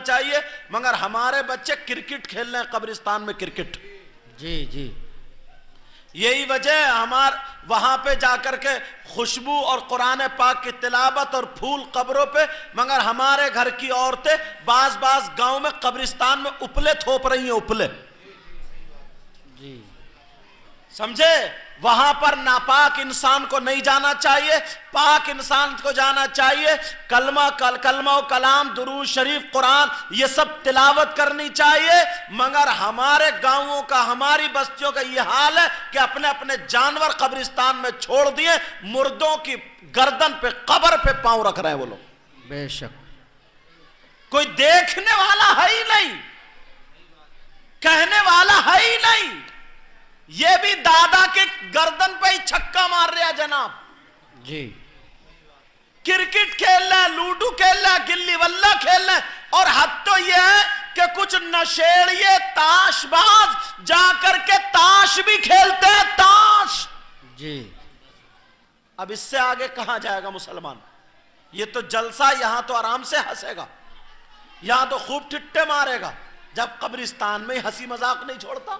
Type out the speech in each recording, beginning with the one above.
چاہیے، مگر ہمارے بچے کرکٹ کھیل رہے ہیں قبرستان میں، کرکٹ. جی جی یہی وجہ ہے ہمار وہاں پہ جا کر کے خوشبو اور قرآن پاک کی تلاوت اور پھول قبروں پہ، مگر ہمارے گھر کی عورتیں بعض گاؤں میں قبرستان میں اپلے تھوپ رہی ہیں، اپلے. جی سمجھے؟ وہاں پر ناپاک انسان کو نہیں جانا چاہیے، پاک انسان کو جانا چاہیے. کلمہ و کلام، درود شریف، قرآن، یہ سب تلاوت کرنی چاہیے. مگر ہمارے گاؤں کا، ہماری بستیوں کا یہ حال ہے کہ اپنے اپنے جانور قبرستان میں چھوڑ دیے، مردوں کی گردن پہ، قبر پہ پاؤں رکھ رہے ہیں وہ لوگ. بے شک. کوئی دیکھنے والا ہے ہی نہیں، کہنے والا ہے ہی نہیں. یہ بھی دادا کے گردن پہ ہی چھکا مار رہا جناب. جی کرکٹ کھیل رہا ہے، لوڈو کھیل رہا ہے، گلی ولہ کھیل رہا ہے. اور حد تو یہ ہے کہ کچھ نشیڑیے تاش باز جا کر کے تاش بھی کھیلتے ہیں، تاش. جی اب اس سے آگے کہاں جائے گا مسلمان؟ یہ تو جلسہ، یہاں تو آرام سے ہنسے گا، یہاں تو خوب ٹھٹے مارے گا. جب قبرستان میں ہنسی مذاق نہیں چھوڑتا،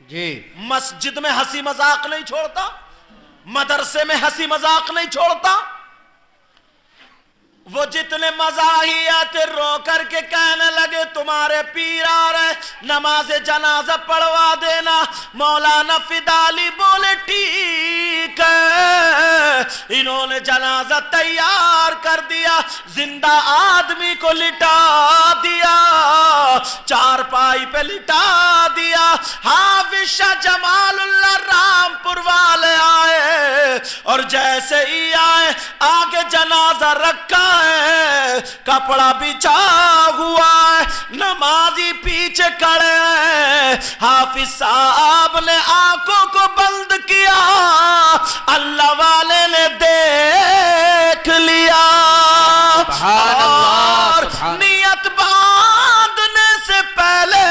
جی مسجد میں ہنسی مذاق نہیں چھوڑتا، مدرسے میں ہنسی مذاق نہیں چھوڑتا. وہ جتنے مزاحیت رو کر کے کہنے لگے تمہارے پیر آ رہے، نماز جنازہ پڑھوا دینا. مولانا فدالی بولے ٹھیک ہے. انہوں نے جنازہ تیار کر دیا، زندہ آدمی کو لٹا دیا، چارپائی پہ لٹا دیا. حافظ شاہ جمال اللہ رامپور والے آئے، اور جیسے ہی آئے آگے جنازہ رکھا ہے، کپڑا بچھا ہوا ہے، نمازی پیچھے کھڑے ہیں. حافظ صاحب نے آنکھوں کو بند کیا، اللہ والے نے دیکھ لیا، اور نیت باندھنے سے پہلے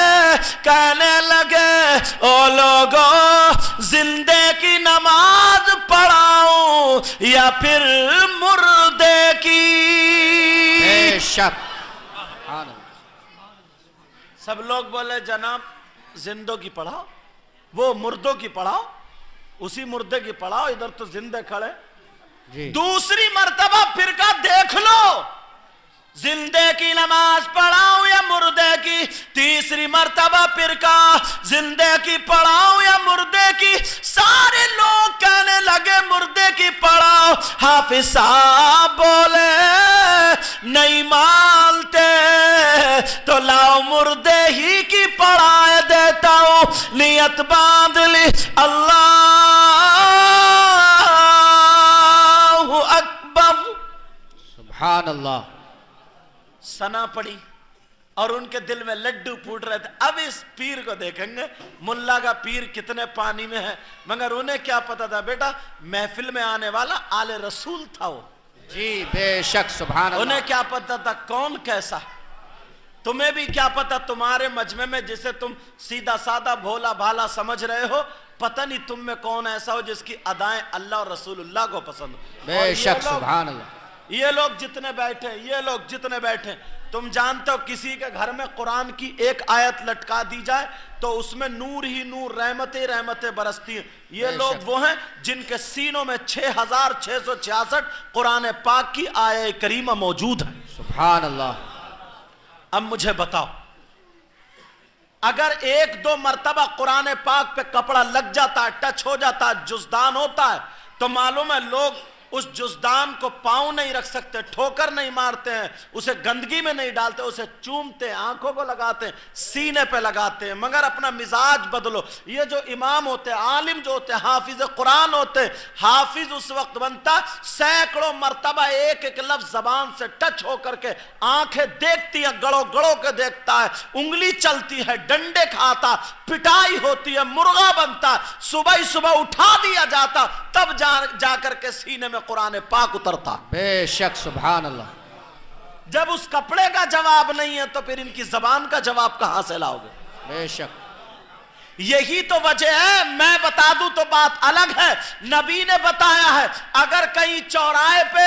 کہنے لگے او لوگوں، زندے کی نماز پڑھاؤں یا پھر مردے کی؟ بے شک. سب لوگ بولے جناب زندوں کی پڑھاؤ، وہ مردوں کی پڑھاؤ، اسی مردے کی پڑھاؤ، ادھر تو زندے کھڑے. جی دوسری مرتبہ پھر کا دیکھ لو، زندے کی نماز پڑھاؤں یا مردے کی؟ تیسری مرتبہ پھر کا زندے کی پڑھاؤں یا مردے کی؟ سارے لوگ کہنے لگے مردے کی پڑھاؤ. حافظ صاحب بولے نہیں مانتے تو لاؤ مردے ہی کی پڑھائے دیتا ہوں. نیت باندھ لی، اللہ اکبر، سبحان اللہ. سنا پڑی اور ان کے دل میں لڈو پھوٹ رہے تھے. اب اس پیر کو دیکھیں گے، ملا کا پیر کتنے پانی میں ہے، مگر انہیں کیا پتا تھا بیٹا محفل میں آنے والا آل رسول تھا وہ. جی بے شک. سبحان اللہ. انہیں کیا پتا تھا کون کیسا. تمہیں بھی کیا پتا تمہارے مجمع میں جسے تم سیدھا سادہ بھولا بھالا سمجھ رہے ہو، پتہ نہیں تم میں کون ایسا ہو جس کی ادائیں اللہ اور رسول اللہ کو پسند ہو. بے شک. سبحان اللہ. یہ لوگ جتنے بیٹھے، یہ لوگ جتنے بیٹھے، تم جانتے ہو کسی کے گھر میں قرآن کی ایک آیت لٹکا دی جائے تو اس میں نور ہی نور، رحمتیں رحمتیں برستی ہیں. یہ لوگ وہ ہیں جن کے سینوں میں 6666 قرآن پاک کی آیہ کریمہ موجود ہے. سبحان اللہ. اب مجھے بتاؤ، اگر ایک دو مرتبہ قرآن پاک پہ کپڑا لگ جاتا ہے، ٹچ ہو جاتا ہے، جزدان ہوتا ہے، تو معلوم ہے لوگ اس جزدان کو پاؤں نہیں رکھ سکتے، ٹھوکر نہیں مارتے ہیں، اسے گندگی میں نہیں ڈالتے، اسے چومتے ہیں، آنکھوں کو لگاتے ہیں، سینے پہ لگاتے ہیں. مگر اپنا مزاج بدلو. یہ جو امام ہوتے ہیں، عالم جو ہوتے ہیں، حافظ قرآن ہوتے ہیں، حافظ اس وقت بنتا سینکڑوں مرتبہ ایک ایک لفظ زبان سے ٹچ ہو کر کے، آنکھیں دیکھتی ہیں، گڑوں گڑوں کے دیکھتا ہے، انگلی چلتی ہے، ڈنڈے کھاتا، پٹائی ہوتی ہے، مرغا بنتا، صبح ہی صبح اٹھا دیا جاتا، تب جا کر کے سینے میں قرآن پاک اترتا. بے شک. سبحان اللہ. جب اس کپڑے کا جواب نہیں ہے تو پھر ان کی زبان کا جواب کہاں سے لاؤ گے؟ بے شک. یہی تو وجہ ہے. میں بتا دوں تو بات الگ ہے، نبی نے بتایا ہے اگر کہیں چوراہے پہ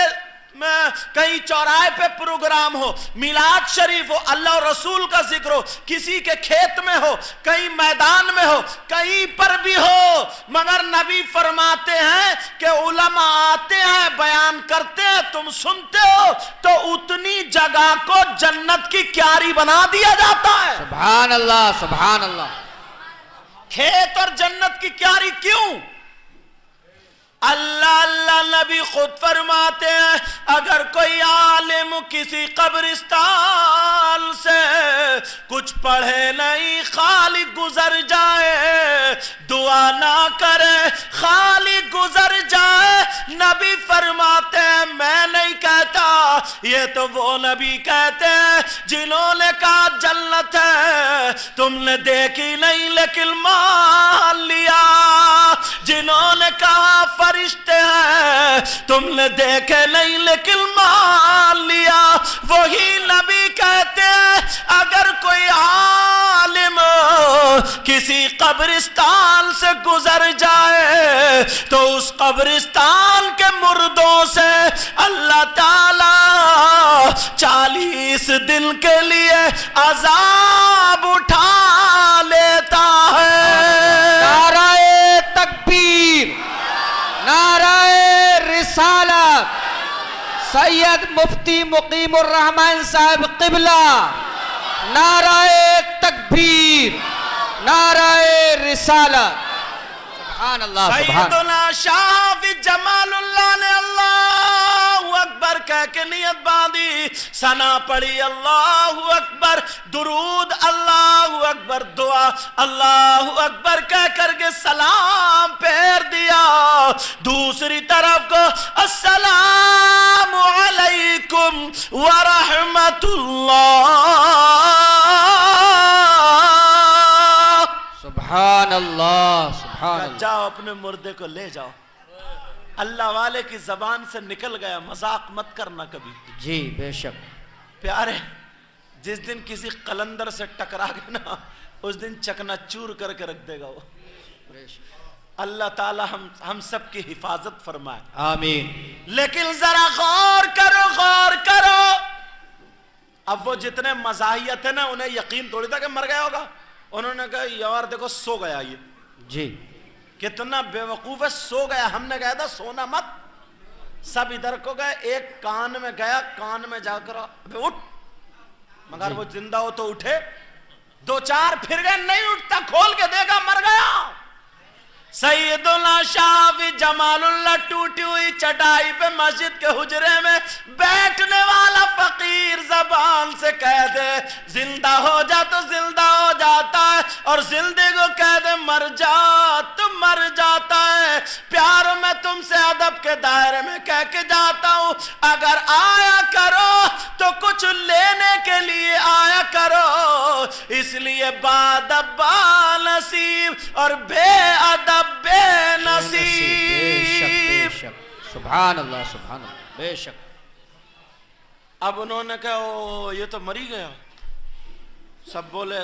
میں کہیں چوراہے پہ پروگرام ہو، میلاد شریف ہو، اللہ اور رسول کا ذکر ہو، کسی کے کھیت میں ہو، کہیں میدان میں ہو، کہیں پر بھی ہو، مگر نبی فرماتے ہیں کہ علماء آتے ہیں بیان کرتے ہیں تم سنتے ہو تو اتنی جگہ کو جنت کی کیاری بنا دیا جاتا ہے۔ سبحان اللہ سبحان اللہ۔ کھیت اور جنت کی کیاری کیوں؟ اللہ نبی خود فرماتے ہیں اگر کوئی عالم کسی قبرستان سے کچھ پڑھے نہیں، خالی گزر جائے، دعا نہ کرے، خالی گزر جائے، نبی فرماتے ہیں میں نہیں کہتا، یہ تو وہ نبی کہتے ہیں جنہوں نے کہا جنت ہے تم نے دیکھی نہیں لیکن مان لیا، جنہوں نے کہا فرشتے ہیں تم نے دیکھے نہیں لیکن مان لیا، وہی نبی کہتے ہیں اگر کوئی عالم کسی قبرستان سے گزر جائے تو اس قبرستان کے مردوں سے اللہ تعالی 40 دن کے لیے عذاب اٹھا لیتا ہے۔ نعرہ تکبیر، نعرہ رسالت، سید مفتی مقیم الرحمن صاحب قبلہ، نعرہ تکبیر، نعرہ رسالت۔ سبحان اللہ سبحان اللہ۔ سیدنا شاہ فی جمال اللہ نے اللہ اکبر کہہ کے نیت باندھی، ثنا پڑھی اللہ اکبر، درود اللہ اکبر، دعا اللہ اکبر کہہ کر کے سلام پھیر دیا، دوسری طرف کو السلام علیکم ورحمت اللہ۔ سبحان اللہ سبحان اللہ۔ جاؤ اپنے مردے کو لے جاؤ، اللہ والے کی زبان سے نکل گیا، مذاق مت کرنا کبھی۔ جی بے شک۔ پیارے جس دن کسی قلندر سے ٹکرا گیا نا اس دن چکنا چور کر کے رکھ دے گا وہ۔ اللہ تعالی ہم سب کی حفاظت فرمائے، آمین۔ لیکن ذرا غور کرو غور کرو، اب وہ جتنے مزاحیہ تھے نا انہیں یقین تھوڑی تھا کہ مر گیا ہوگا، انہوں نے کہا یار دیکھو سو گیا، یہ جی کتنا بے وقوف ہے، سو گیا، ہم نے کہا تھا سونا مت، سب ادھر کو گئے، ایک کان میں گیا، کان میں جا کر اٹھ، مگر وہ زندہ ہو تو اٹھے، 2-4 پھر گئے نہیں اٹھتا، کھول کے دیکھا مر گیا۔ سیدنا شاہ فی جمال اللہ ٹوٹی ہوئی چٹائی پہ مسجد کے حجرے میں بیٹھنے والا فقیر زبان سے کہہ دے زندہ ہو جا تو زندہ ہو جاتا ہے، اور زندے کو کہہ دے مر جا تو مر جاتا ہے۔ پیارو میں تم سے ادب کے دائرے میں کہہ کے جاتا ہوں اگر آیا کرو تو کچھ لینے کے لیے آیا کرو، اس لیے بادب با نصیب اور بے ادب بے نصیب۔ سبحان اللہ سبحان اللہ بے شک۔ اب انہوں نے کہا او یہ تو مری گیا، سب بولے،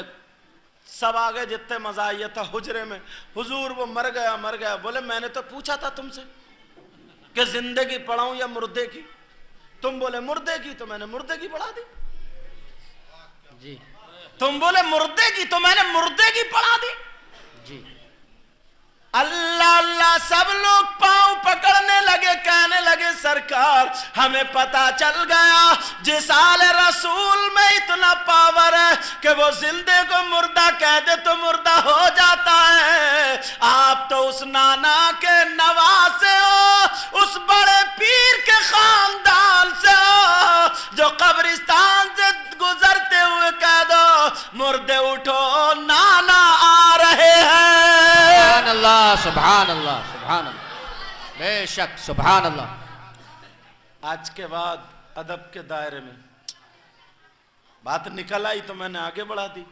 سب آگے جتنے مزاحیہ تھا حجرے میں، حضور وہ مر گیا مر گیا۔ بولے میں نے تو پوچھا تھا تم سے کہ زندگی پڑھاؤں یا مردے کی، تم بولے مردے کی تو میں نے مردے کی پڑھا دی، جی تم بولے مردے کی تو میں نے مردے کی پڑھا دی۔ جی اللہ اللہ سب لوگ پاؤں پکڑنے لگے، کہنے لگے سرکار ہمیں پتا چل گیا جس آل رسول میں اتنا پاور ہے کہ وہ زندے کو مردہ کہہ دے تو مردہ ہو جاتا ہے، آپ تو اس نانا کے نواسے ہو، اس بڑے پیر کے خاندان سے ہو جو قبرستان سے گزرتے ہوئے کہہ دو مردے اٹھو نانا آ رہے ہیں۔ سبحان اللہ سبحان اللہ سبحان اللہ بے شک سبحان اللہ۔ آج کے بعد ادب کے دائرے میں بات نکل آئی تو میں نے آگے بڑھا دی۔